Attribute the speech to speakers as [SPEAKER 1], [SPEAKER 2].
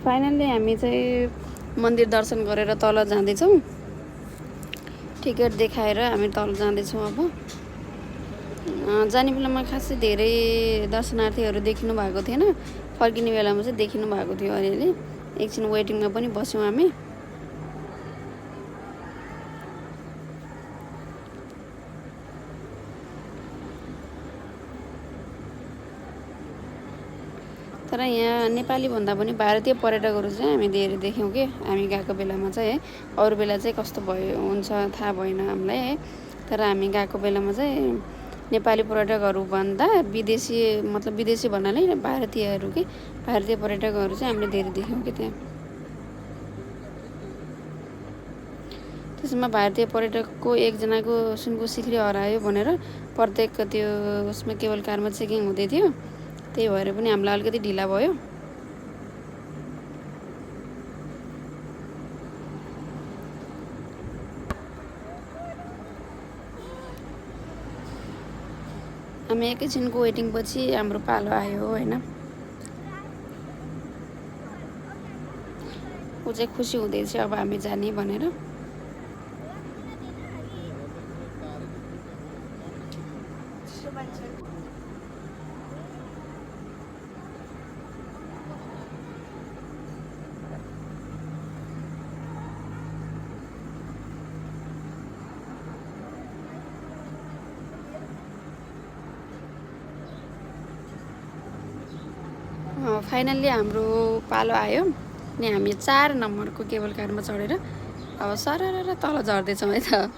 [SPEAKER 1] Finally हामी चाहिँ मन्दिर दर्शन गरेर तल जाँदैछौँ। टिकट देखाएर हामी तल जाँदैछौँ। अब जाने बेलामा खासै धेरै दर्शनार्थीहरू देखिनु भएको थिएन, फर्किने बेलामा चाहिँ देखिनु भएको थियो अलिअलि। एकछिन वेटिङमा पनि बस्यौँ हामी। तर यहाँ नेपाली भन्दा पनि भारतीय पर्यटकहरू चाहिँ हामी धेरै देख्यौँ कि हामी गएको बेलामा चाहिँ है। अरू बेला चाहिँ कस्तो भयो हुन्छ थाहा भएन हामीलाई है। तर हामी गएको बेलामा चाहिँ नेपाली पर्यटकहरू भन्दा विदेशी, मतलब विदेशी भन्नाले भारतीयहरू कि भारतीय पर्यटकहरू चाहिँ हामीले धेरै देख्यौँ कि त्यहाँ। त्यसमा भारतीय पर्यटकको एकजनाको सुनको सिक्री हरायो भनेर प्रत्येक त्यो उसमा केबल कारमा चेकिङ हुँदै थियो। त्यही भएर पनि हामीलाई अलिकति ढिला भयो। हामी एकैछिनको वेटिङपछि हाम्रो पालो आयो होइन। ऊ चाहिँ खुसी हुँदैछ अब हामी जाने भनेर। फाइनल्ली हाम्रो पालो आयो अनि हामी 4 नम्बरको केबल कारमा चढेर अब सरर तल झर्दैछौँ है त।